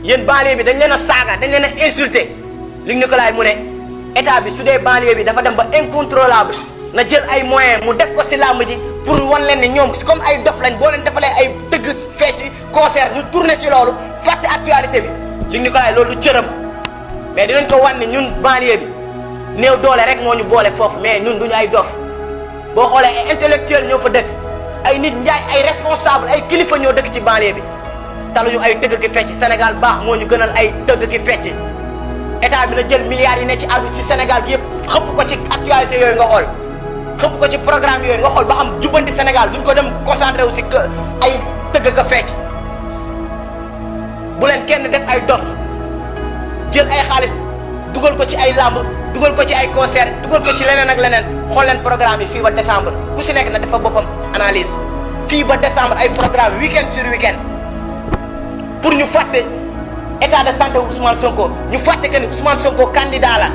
yéen banlieue bi dañ leen a saaga dañ leen a insulté Luc Nicolaï mu ne état bi su dee banlieue bi dafa dem ba incontrôlable na jël ay moyens mu def ko si làmb ji pour wan leen ne ñoom comme ay dof lañ boo leen defalee ay tëgg fecc concert ñu tourné si loolu fàtte actualité bi Luc Nicolaï loolu du cëram mais dinañ ko wan ne ñun banlieue bi néew doole rek moo ñu boole foofu mais ñun duñu ay dof boo xoolee ay intellectuel ñoo fa dëkk ay nit njaay ay responsable ay kilifa ñoo dëkk ci banlieue bi taluñu ay tëgg ki fecc Sénégal baax moo ñu gënal ay tëgg ki fecc état bi na jël milliards yi ne ci àdduna ci Sénégal gi yëpp xëpp ko ci actualité yooyu nga xool xëpp ko ci programme yooyu nga xool ba xam jubbanti Sénégal duñ ko dem concentré wu si ay tëgg ka fecc bu leen kenn def ay dof jël ay xaalis dugal ko ci ay làmb dugal ko ci ay concert dugal ko ci leneen ak leneen xool leen programme yi fii ba décembre ku si nekk na dafa boppam analyse fii ba décembre ay programme week-end sur week-end pour ñu fàtte état de santé wu Ousmane Sonko ñu fàtte que ni Ousmane Sonko candidat la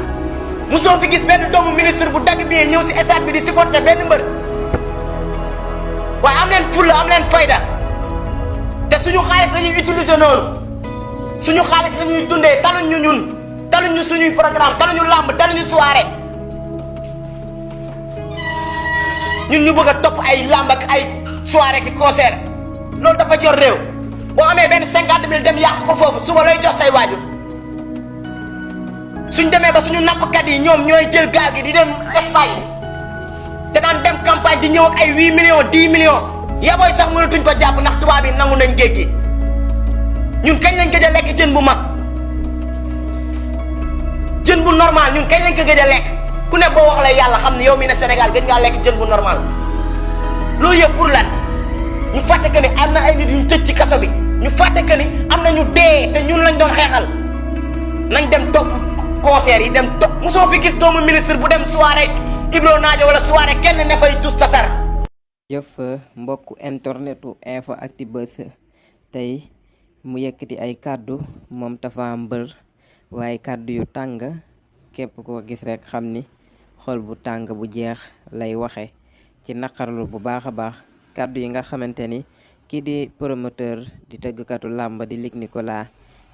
mosoo fi gis benn doomu ministre bu dagg bi ñëw si stade bi di supporter benn mbër waaye am leen fulla am leen fayda te suñu xaalis la ñuy utiliser noonu suñu xaalis la ñuy dundee taluñ ñu ñun taluñ ñu suñuy programme taluñu làmb taluñu soirée ñun ñu bëgg a topp ay làmb ak ay soirée ki concert loolu dafa jor réew boo amee benn 50 000 dem yàq ko foofu suba looy jox say waajur suñ demee ba suñu nappkat yi ñoom ñooy jël gaal gi di dem Espagne te daan dem campagne di ñëw ak ay 8 millions 10 millions yabooy sax mënatuñ ko jàpp ndax tubaab yi nangu nañ géej gi ñun kañ lañ gëj a lekk jën bu mag jën bu normal ñun kañ lañ ko gëj a lekk ku ne boo wax la yàlla xam ne yow mi ne Sénégal gëj ngaa lekk jën bu normal loolu yëpp pour lan ñu fàtte que ni am na ay nit yu ñu tëj ci kaso bi ñu fàtte que ni am na ñu dee te ñun lañ doon xeexal nañ dem topp concert yi dem topp mosoo fi gis doomu ministre bu dem soirée Ibro Naajo wala soirée kenn ne fay tus tasar. jëf mbokk internetu InfoActu Buzz tey mu yëkkati ay kàddu moom Tapha Mbeur waaye kàddu yu tàng képp koo gis rek xam ni xol bu tàng bu jeex lay waxe ci naqarlu bu baax a baax kàddu yi nga xamante ni kii di promoteur di tëggkatu làmb di Luc Nicolaï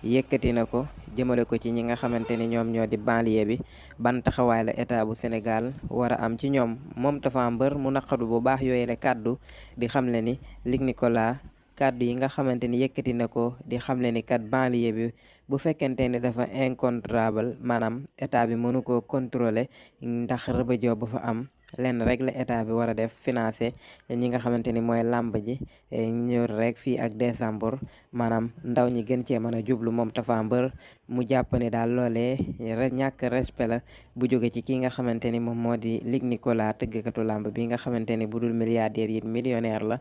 yëkkati na ko jëmale ko ci ñi nga xamante ni ñoom ñoo di banlieue bi ban taxawaay la état bu Sénégal war a am ci ñoom moom Tapha Mbeur mu naqaru bu baax yooyu la kàddu di xamle ni Luc Nicolaï kàddu yi nga xamante ni yëkkati na ko di xamle ni kat banlieue bi bu fekkente ni dafa incontrôlable maanaam état bi mënu ko contrôler ndax rëbëjoo bu fa am lenn rek la état bi war a def financer ñi nga xamante ni mooy làmb ji ñëw rek fii ak décembre maanaam ndaw ñi gën cee mën a jublu moom Tapha Mbeur mu jàpp ni daal loolee ñàkk respect la bu jóge ci ki nga xamante ni moom moo di Luc Nicolaï tëggkatu làmb bi nga xamante ni bu dul milliardaire yi millionnaire la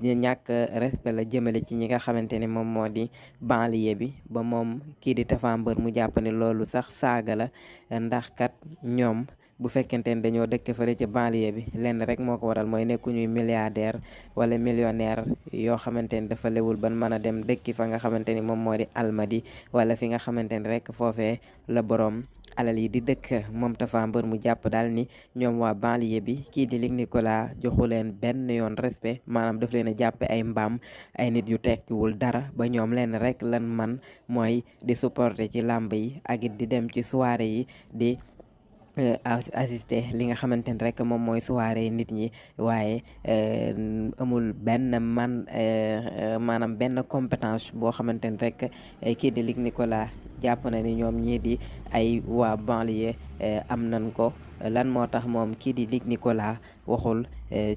ñàkk respect la jëmale ci ñi nga xamante ni moom moo di banlieue bi ba moom kii di Tapha Mbeur mu jàpp ni loolu sax saaga la ndax kat ñoom bu fekkente ne dañoo dëkk fële ci banlieue bi lenn rek moo ko waral mooy nekku ñuy milliardaire wala millionnaire yoo xamante ni dafa lewul ban mën a dem dëkki fa nga xamante ni moom moo di Almadi wala fi nga xamante ni rek foofee la borom alal yi di dëkk moom Tapha Mbeur mu jàpp daal ni ñoom waa banlieue bi kii di Luc Nicolaï joxu leen benn yoon respect maanaam daf leen a jàppe ay mbaam ay nit yu tekkiwul dara ba ñoom leen rek lan man mooy di supporter ci làmb yi ak it di dem ci soirée yi di assister li nga xamante ni rek moom mooy soirée nit ñi waaye amul benn maanaam benn compétence boo xamante ni rek kii di Luc Nicolaï jàpp na ni ñoom ñii di ay waa banlieue am nañ ko lan moo tax moom kii di Luc Nicolaï waxul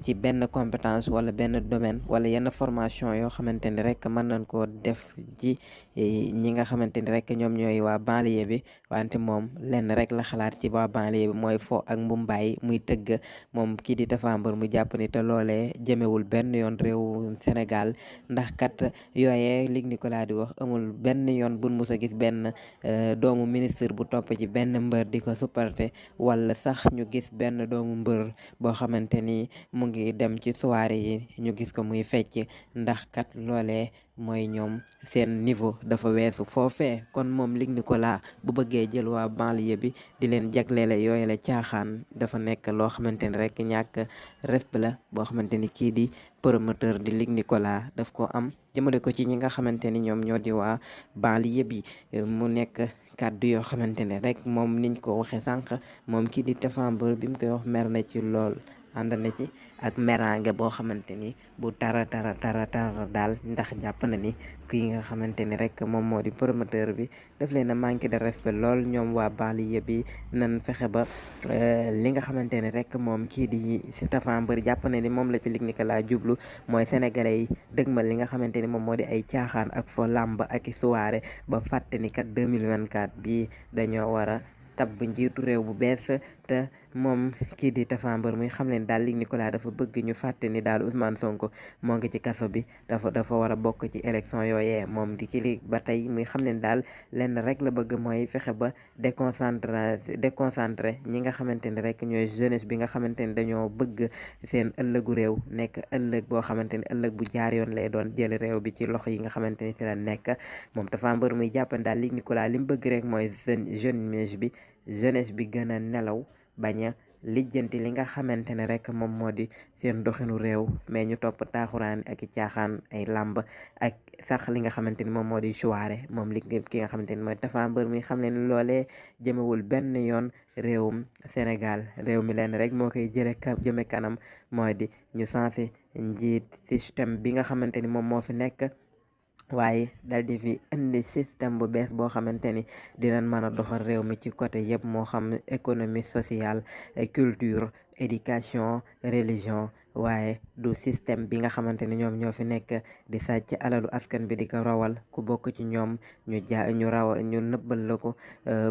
ci benn compétence wala benn domaine wala yenn formation yoo xamante ni rek mën nañ koo def ci ñi nga xamante ni rek ñoom ñooy waa banlieue bi wante moom lenn rek la xalaat ci waa banlieue bi mooy fo ak mbumbaay muy tëgg moom kii di Tapha Mbeur mu jàpp ni te loolee jëmewul benn yoon réew Sénégal ndax kat yooyee Luc Nicolaï di wax amul benn yoon buñ mus a gis benn doomu ministre bu topp ci benn mbër di ko supporter wala sax ñu gis benn doomu mbër boo xamante xamante ni mu ngi dem ci soirée yi ñu gis ko muy fecc ndax kat loolee mooy ñoom seen niveau dafa weesu foofee. kon moom Luc Nicolaï bu bëggee jël waa banlieue bi di leen jagleele yooyu la caaxaan dafa nekk loo xamante ni rek ñàkk respect la boo xamante ni kii di promoteur di Luc Nicolaï daf ko am jëmale ko ci ñi nga xamante ni ñoom ñoo di waa banlieue bi. mu nekk kàddu yoo xamante ne rek moom niñ ko waxee sànq moom kii di Tapha Mbeur bi mu koy wax mer na ci lool ànd na ci ak merange boo xamante ni bu tara daal ndax jàpp na ni kii nga xamante ni rek moom moo di promoteur bi daf leen a manqué de respect lool ñoom waa banlieue bi nan fexe ba li nga xamante ni rek moom kii di si Tapha Mbeur jàpp na ni moom la ci Luc Nicolaï jublu mooy sénégalais yi dëgmal li nga xamante ni moom moo di ay caaxaan ak fo làmb ak i soirée ba fàtte ni kat 2024 bii dañoo war a tabb njiitu réew bu bees te moom kii di Tapha Mbeur muy xam leen daal Luc Nicolaï dafa bëgg ñu fàtte ni daal Ousmane Sonko moo ngi ci kaso bi dafa war a bokk ci élection yooyee moom di kili ba tey muy xam leen daal lenn rek la bëgg mooy fexe ba déconcentré ñi nga xamante ni rek ñooy jeunesse bi nga xamante ni dañoo bëgg seen ëllëgu réew nekk ëllëg boo xamante ni ëllëg bu jaar yoon lay doon jël réew bi ci loxo yi nga xamante ni ci la nekk moom Tapha Mbeur muy jàppan daal Luc Nicolaï li mu bëgg rek mooy jeunesse bi gën a nelaw bañ a lijjanti li nga xamante ne rek moom moo di seen doxinu réew mais ñu topp taaxuraan ak i caaxaan ay làmb ak sax li nga xamante ni moom moo di soirée moom li ki nga xamante ni mooy Tapha Mbeur mi xam ne loolee jëmewul benn yoon réewum Sénégal réew mi leen rek moo koy jëme kanam mooy di ñu sensé njiit système bi nga xamante ni moom moo fi nekk waaye dal di fi indi système bu bees boo xamante ni dinañ mën a doxal réew mi ci côté yëpp moo xam économie sociale culture éducation religion waaye du système bi nga xamante ni ñoom ñoo fi nekk di sàcc alalu askan bi di ko rawal ku bokk ci ñoom ñu nëbbal la ko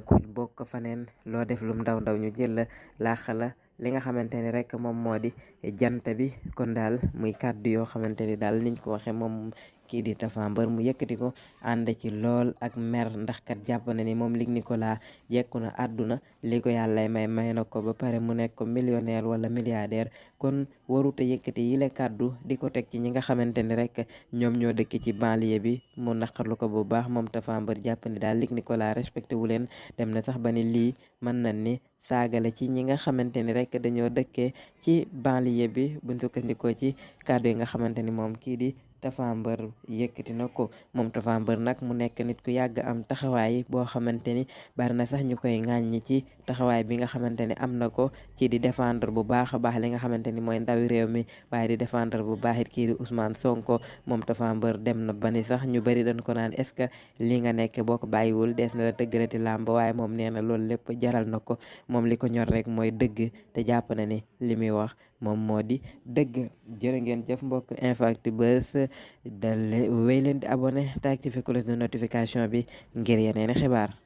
ku bokk faneen loo def lum ndaw ñu jël la laax la li nga xamante ni rek moom moo di jant bi kon daal muy kàddu yoo xamante ni daal niñ ko waxee moom kii di Tapha Mbeur mu yëkkati ko ànd ci lool ak mer ndax kat jàpp na ni moom Luc Nicolaï jekku na àdduna li ko yàlla may na ko ba pare mu nekk millionnaire wala milliardaire kon warut a yëkkati yile kàddu di ko teg ci ñi nga xamante ni rek ñoom ñoo dëkk ci banlieue bi mu naqarlu ko bu baax moom Tapha Mbeur jàpp ni daal Luc Nicolaï respecté wu leen dem na sax ba ni lii mën na ni saagale ci ñi nga xamante ni rek dañoo dëkkee ci banlieue bi buñ sukkandikoo ci kàddu yi nga xamante ni moom kii di Tapha Mbeur yëkkati na ko moom Tapha Mbeur nag mu nekk nit ku yàgg am taxawaay boo xamante ni bari na sax ñu koy ŋàññi ci taxawaay bi nga xamante ni am na ko ci di défendre bu baax a baax li nga xamante ni mooy ndawi réew mi waaye di défendre bu baax it kii di Ousmane Sonko moom Tapha Mbeur dem na ba ni sax ñu bari dañ ko naan est-ce que li nga nekk boo ko bàyyiwul dees na la tëggalati làmb waaye moom nee na loolu lépp jaral na ko moom li ko ñor rek mooy dëgg te jàpp na ni li muy wax moom moo di dëgg. jërë ngeen jëf mbokk InfoActu-Buzz dal wéy leen di abonné te activer cloche de notification bi ngir yeneen xibaar.